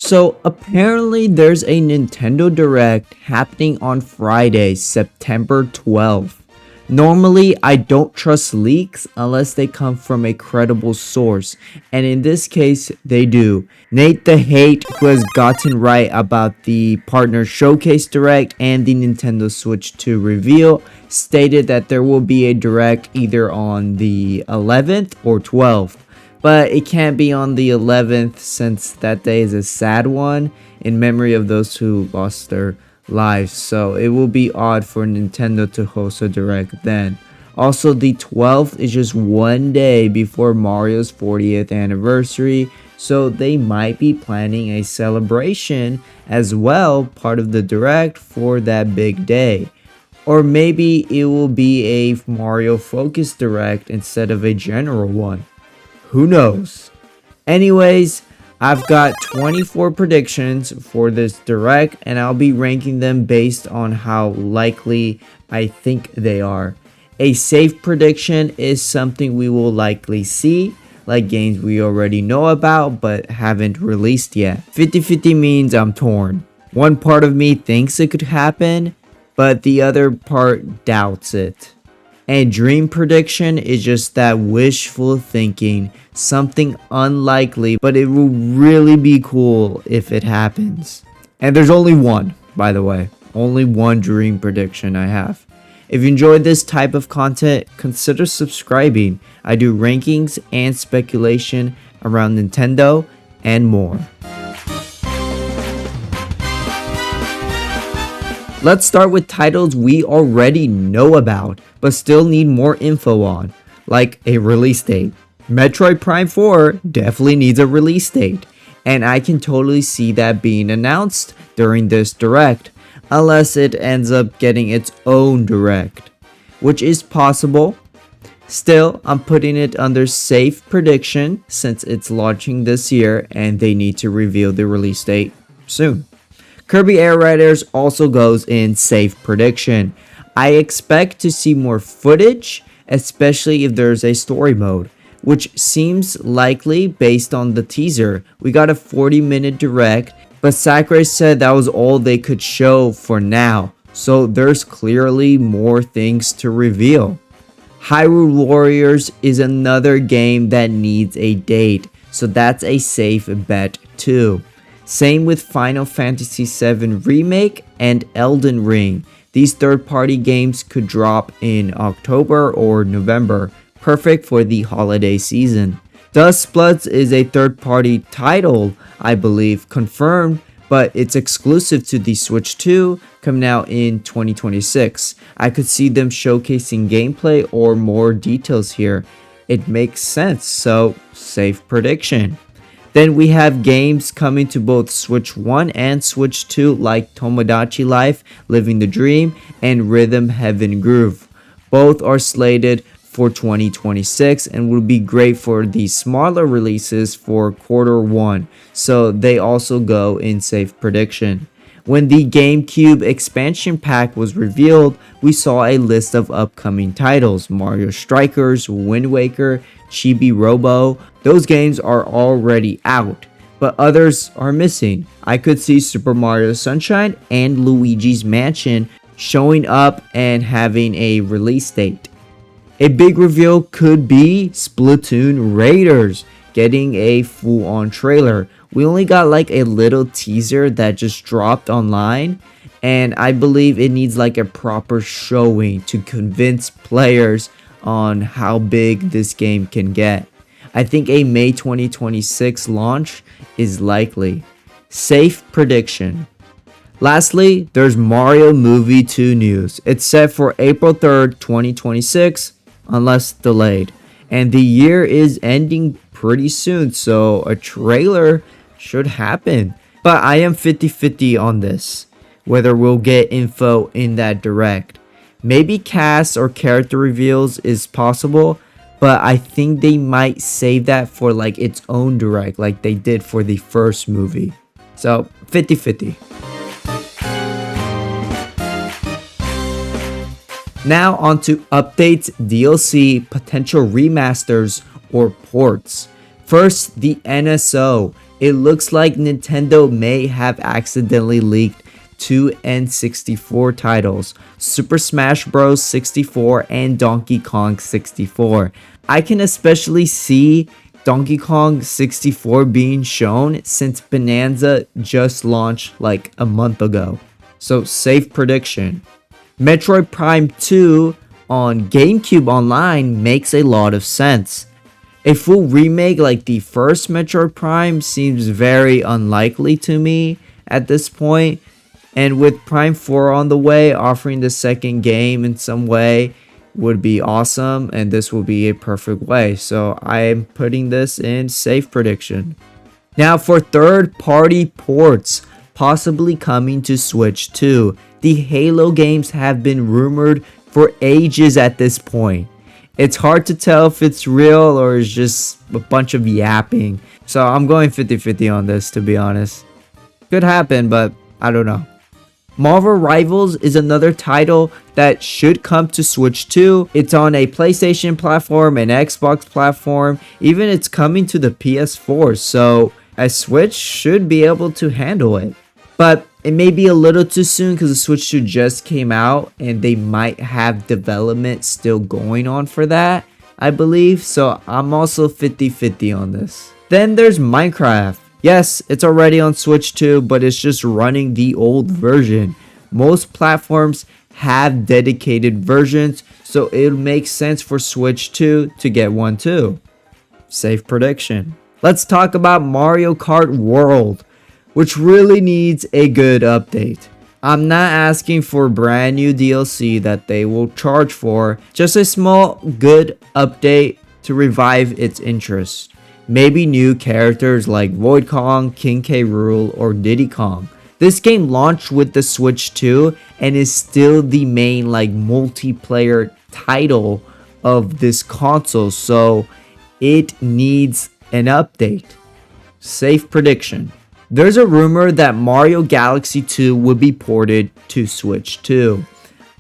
So apparently there's a Nintendo Direct happening on Friday, September 12th. Normally, I don't trust leaks unless they come from a credible source, and in this case, they do. Nate the Hate, who has gotten right about the Partner Showcase Direct and the Nintendo Switch 2 reveal, stated that there will be a Direct either on the 11th or 12th. But it can't be on the 11th since that day is a sad one in memory of those who lost their lives, so it will be odd for Nintendo to host a Direct then. Also, the 12th is just one day before Mario's 40th anniversary, so they might be planning a celebration as well, part of the Direct for that big day. Or maybe it will be a Mario focused Direct instead of a general one. Who knows? Anyways, I've got 24 predictions for this Direct, and I'll be ranking them based on how likely I think they are. A safe prediction is something we will likely see, like games we already know about but haven't released yet. 50-50 means I'm torn. One part of me thinks it could happen, but the other part doubts it. And dream prediction is just that wishful thinking, something unlikely, but it will really be cool if it happens. And there's only one, by the way, only one dream prediction I have. If you enjoyed this type of content, consider subscribing. I do rankings and speculation around Nintendo and more. Let's start with titles we already know about, but still need more info on, like a release date. Metroid Prime 4 definitely needs a release date, and I can totally see that being announced during this Direct, unless it ends up getting its own Direct, which is possible. Still, I'm putting it under safe prediction since it's launching this year and they need to reveal the release date soon. Kirby Air Riders also goes in safe prediction. I expect to see more footage, especially if there's a story mode, which seems likely based on the teaser. We got a 40-minute Direct, but Sakurai said that was all they could show for now, so there's clearly more things to reveal. Hyrule Warriors is another game that needs a date, so that's a safe bet too. Same with Final Fantasy VII Remake and Elden Ring. These third-party games could drop in October or November, perfect for the holiday season. Dustbloods is a third-party title, I believe, confirmed, but it's exclusive to the Switch 2, coming out in 2026. I could see them showcasing gameplay or more details here. It makes sense, so safe prediction. Then we have games coming to both Switch 1 and Switch 2 like Tomodachi Life, Living the Dream, and Rhythm Heaven Groove. Both are slated for 2026 and will be great for the smaller releases for Q1, so they also go in safe prediction. When the GameCube expansion pack was revealed, we saw a list of upcoming titles: Mario Strikers, Wind Waker, Chibi Robo. Those games are already out, but others are missing. I could see Super Mario Sunshine and Luigi's Mansion showing up and having a release date. A big reveal could be Splatoon Raiders getting a full-on trailer. We only got like a little teaser that just dropped online, and I believe it needs like a proper showing to convince players on how big this game can get. I think a May 2026 launch is likely. Safe prediction. Lastly, there's Mario Movie 2 news. It's set for April 3rd, 2026, unless delayed. And the year is ending pretty soon, so a trailer should happen. But I am 50-50 on this, whether we'll get info in that Direct. Maybe cast or character reveals is possible, but I think they might save that for like its own Direct, like they did for the first movie. So 50-50. Now on to updates, DLC, potential remasters, or ports. First, the NSO. it looks like Nintendo may have accidentally leaked two N64 titles, Super Smash Bros. 64 and Donkey Kong 64. I can especially see Donkey Kong 64 being shown since Bonanza just launched like a month ago. So safe prediction. Metroid Prime 2 on GameCube Online makes a lot of sense. A full remake like the first Metroid Prime seems very unlikely to me at this point. And with Prime 4 on the way, offering the second game in some way would be awesome. And this will be a perfect way. So I am putting this in safe prediction. Now for third-party ports possibly coming to Switch 2. The Halo games have been rumored for ages at this point. It's hard to tell if it's real or it's just a bunch of yapping. So I'm going 50-50 on this, to be honest. Could happen, but I don't know. Marvel Rivals is another title that should come to Switch 2. It's on a PlayStation platform, an Xbox platform, even it's coming to the PS4. So a Switch should be able to handle it. But it may be a little too soon because the Switch 2 just came out and they might have development still going on for that, I believe. So I'm also 50-50 on this. Then there's Minecraft. Yes, it's already on Switch 2, but it's just running the old version. Most platforms have dedicated versions, so it makes sense for Switch 2 to get one too. Safe prediction. Let's talk about Mario Kart World, which really needs a good update. I'm not asking for brand new DLC that they will charge for, just a small good update to revive its interest. Maybe new characters like Void Kong, King K. Rool, or Diddy Kong. This game launched with the Switch 2 and is still the main like multiplayer title of this console, so it needs an update. Safe prediction. There's a rumor that Mario Galaxy 2 would be ported to Switch 2.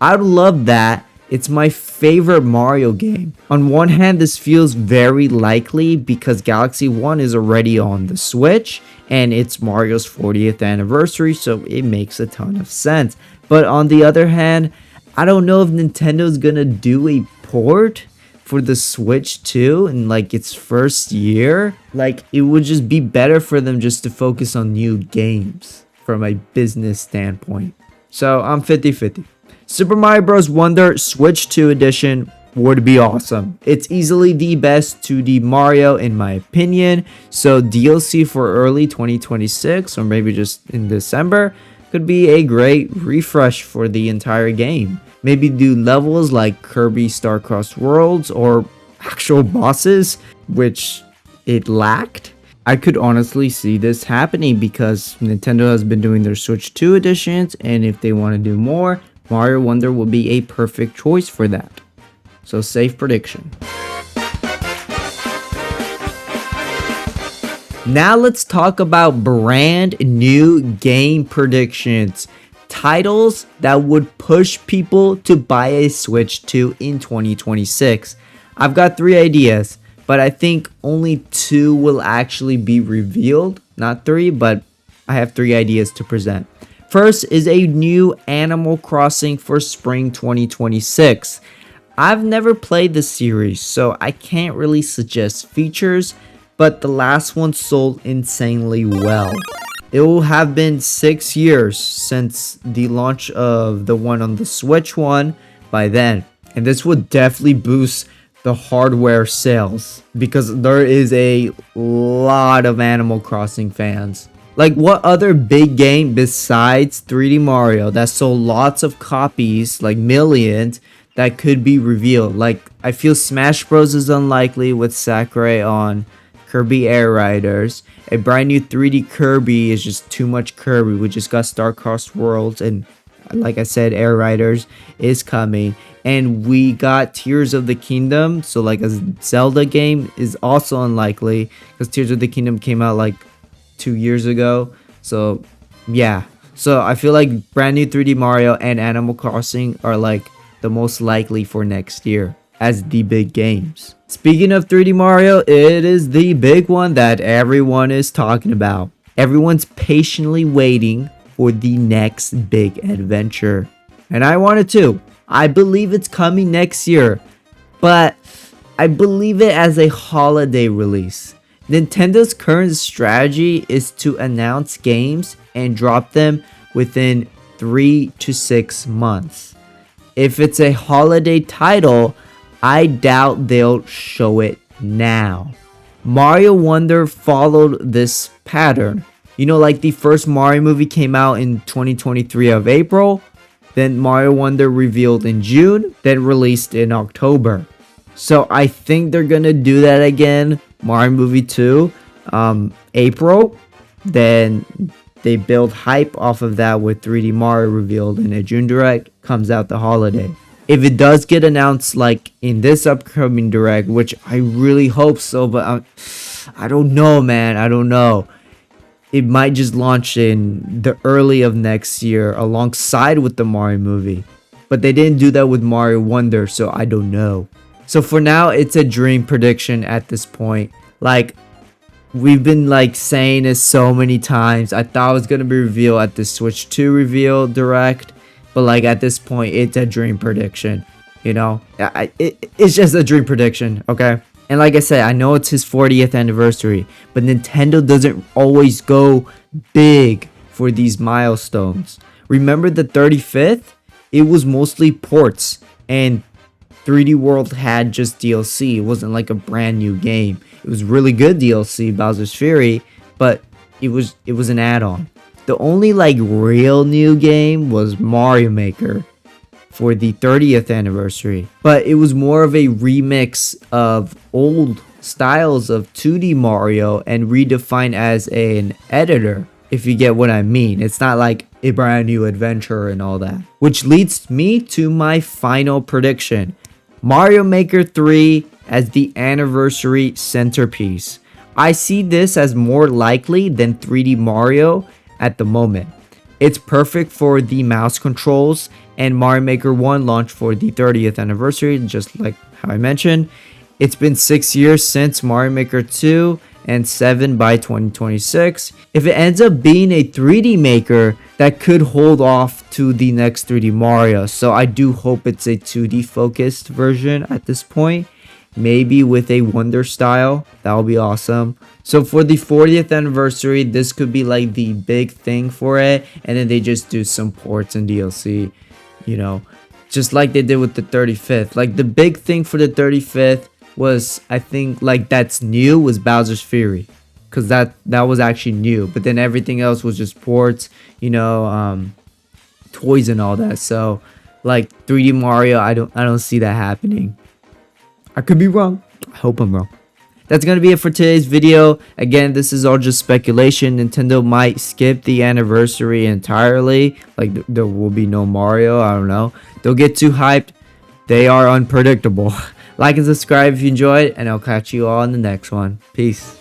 I'd love that. It's my favorite Mario game. On one hand, this feels very likely because Galaxy 1 is already on the Switch and it's Mario's 40th anniversary, so it makes a ton of sense. But on the other hand, I don't know if Nintendo's gonna do a port for the Switch 2 in like its first year. Like, it would just be better for them just to focus on new games from a business standpoint. So I'm 50-50. Super Mario Bros. Wonder Switch 2 edition would be awesome. It's easily the best 2D Mario in my opinion. So DLC for early 2026 or maybe just in December could be a great refresh for the entire game. Maybe do levels like Kirby Star-Crossed Worlds or actual bosses, which it lacked. I could honestly see this happening because Nintendo has been doing their Switch 2 editions, and if they want to do more, Mario Wonder will be a perfect choice for that. So safe prediction. Now let's talk about brand new game predictions. Titles that would push people to buy a Switch 2 in 2026. I've got 3 ideas, but I think only 2 will actually be revealed. Not 3, but I have 3 ideas to present. First is a new Animal Crossing for spring 2026. I've never played the series, so I can't really suggest features, but the last one sold insanely well. It will have been 6 years since the launch of the one on the Switch one by then, and this would definitely boost the hardware sales because there is a lot of Animal Crossing fans. Like, what other big game besides 3D Mario that sold lots of copies, like millions, that could be revealed? Like, I feel Smash Bros is unlikely with Sakurai on Kirby Air Riders. A brand new 3D Kirby is just too much Kirby. We just got Star-Crossed Worlds, and like I said, Air Riders is coming. And we got Tears of the Kingdom, so like a Zelda game is also unlikely because Tears of the Kingdom came out like 2 years ago. So yeah, so I feel like brand new 3D Mario and Animal Crossing are like the most likely for next year as the big games. Speaking of 3D Mario, it is the big one that everyone is talking about. Everyone's patiently waiting for the next big adventure. And I want it too. I believe it's coming next year, but I believe it as a holiday release. Nintendo's current strategy is to announce games and drop them within 3 to 6 months. If it's a holiday title, I doubt they'll show it now. Mario Wonder followed this pattern. You know, like the first Mario movie came out in 2023 of April, then Mario Wonder revealed in June, then released in October. So I think they're gonna do that again. Mario movie 2, April, then they build hype off of that with 3D Mario revealed in a June Direct, comes out the holiday. If it does get announced like in this upcoming Direct, which I really hope so, but I don't know, man. I don't know. It might just launch in the early of next year alongside with the Mario movie. But they didn't do that with Mario Wonder, so I don't know. So for now, it's a dream prediction at this point. Like, we've been like saying it so many times. I thought it was going to be revealed at the Switch 2 reveal Direct. But like at this point, it's a dream prediction. You know, it's just a dream prediction, okay? And like I said, I know it's his 40th anniversary, but Nintendo doesn't always go big for these milestones. Remember the 35th? It was mostly ports, and 3D World had just DLC. It wasn't like a brand new game. It was really good DLC, Bowser's Fury, but it was an add-on. The only like real new game was Mario Maker for the 30th anniversary, but it was more of a remix of old styles of 2D Mario and redefined as an editor, if you get what I mean. It's not like a brand new adventure and all that. Which leads me to my final prediction. Mario Maker 3 as the anniversary centerpiece. I see this as more likely than 3D Mario at the moment. It's perfect for the mouse controls, and Mario Maker 1 launched for the 30th anniversary, just like how I mentioned. It's been 6 years since Mario Maker 2 and 7 by 2026. If it ends up being a 3D Maker, that could hold off to the next 3D Mario. So I do hope it's a 2D focused version at this point. Maybe with a Wonder style. That would be awesome. So for the 40th anniversary, this could be like the big thing for it. And then they just do some ports and DLC, you know, just like they did with the 35th. Like the big thing for the 35th was, I think, like that's new was Bowser's Fury. Because that was actually new. But then everything else was just ports, you know, toys and all that. So like 3D Mario, I don't see that happening. I could be wrong. I hope I'm wrong. That's going to be it for today's video. Again, this is all just speculation. Nintendo might skip the anniversary entirely. Like, there will be no Mario. I don't know. They'll get too hyped. They are unpredictable. Like and subscribe if you enjoyed, and I'll catch you all in the next one. Peace.